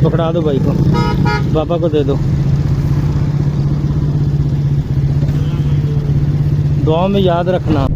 पकड़ा दो भाई को, पापा को दे दो। दुआ में याद रखना।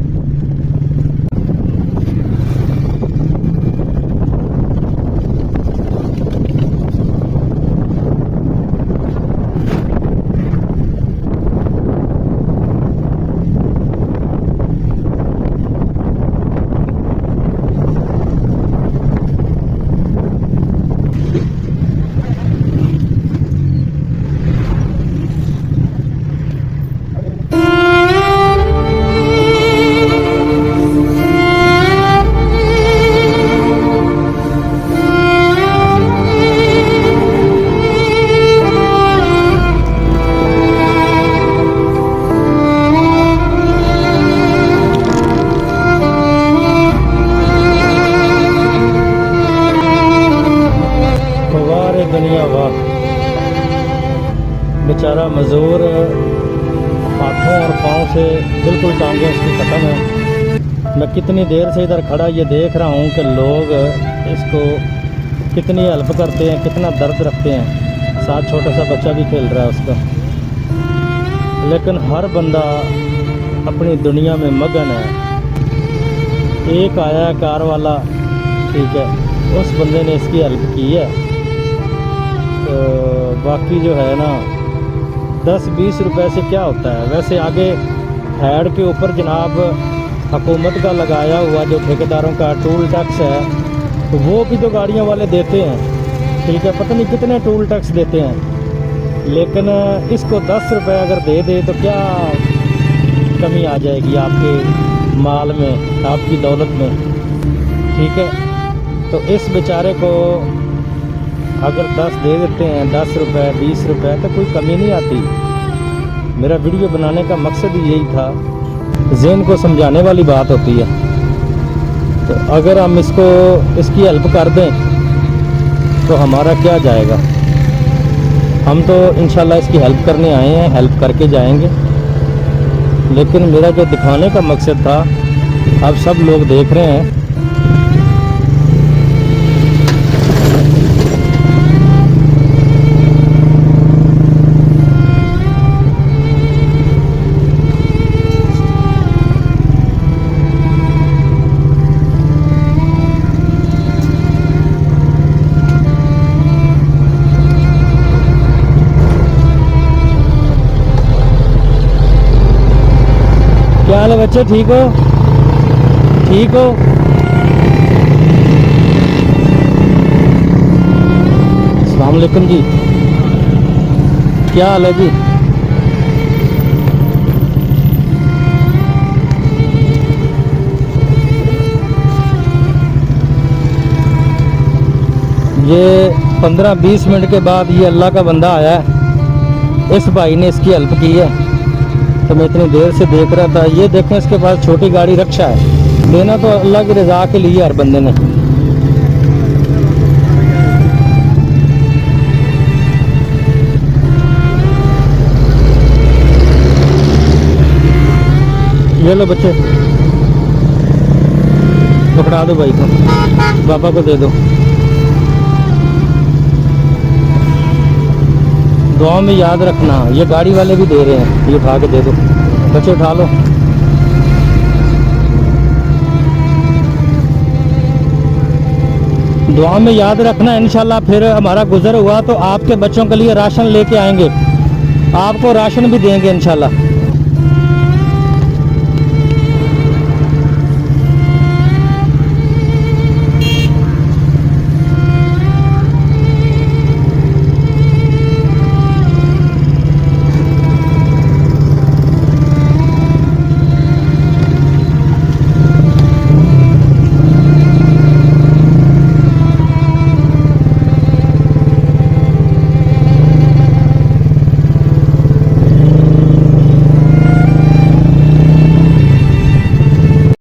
दुनिया वाह, बेचारा मज़दूर हाथों और पाँव से बिल्कुल टांगें उसकी ख़त्म है। मैं कितनी देर से इधर खड़ा ये देख रहा हूँ कि लोग इसको कितनी हेल्प करते हैं, कितना दर्द रखते हैं। साथ छोटा सा बच्चा भी खेल रहा है उसका, लेकिन हर बंदा अपनी दुनिया में मगन है। एक आया है कार वाला, ठीक है, उस बंदे ने इसकी हेल्प की है। तो बाकी जो है ना 10-20 रुपए से क्या होता है। वैसे आगे हेड के ऊपर जनाब हुकूमत का लगाया हुआ जो ठेकेदारों का टूल टैक्स है, तो वो भी तो गाड़ियों वाले देते हैं, ठीक है, पता नहीं कितने टूल टैक्स देते हैं। लेकिन इसको 10 रुपये अगर दे दे तो क्या कमी आ जाएगी आपके माल में, आपकी दौलत में, ठीक है। तो इस बेचारे को अगर 10 दे देते हैं, 10 रुपये 20 रुपये, तो कोई कमी नहीं आती। मेरा वीडियो बनाने का मकसद ही यही था, ज़हन को समझाने वाली बात होती है। तो अगर हम इसकी हेल्प कर दें तो हमारा क्या जाएगा। हम तो इंशाल्लाह इसकी हेल्प करने आए हैं, हेल्प करके जाएंगे। लेकिन मेरा जो दिखाने का मकसद था, अब सब लोग देख रहे हैं। क्या हाल है बच्चे, ठीक हो? ठीक हो? अस्सलाम वालेकुम जी, क्या हाल है जी? ये 15-20 मिनट के बाद ये अल्लाह का बंदा आया है। इस भाई ने इसकी हेल्प की है, तो मैं इतनी देर से देख रहा था। ये देखें, इसके पास छोटी गाड़ी रक्षा है। देना तो अल्लाह की रज़ा के लिए हर बंदे ने। ये लो बच्चे, पकड़ा दो भाई को, पापा को दे दो। दुआ में याद रखना। ये गाड़ी वाले भी दे रहे हैं, ये उठा के दे दो। बच्चे उठा लो। दुआ में याद रखना। इंशाल्लाह फिर हमारा गुजर हुआ तो आपके बच्चों के लिए राशन लेके आएंगे, आपको राशन भी देंगे इंशाल्लाह।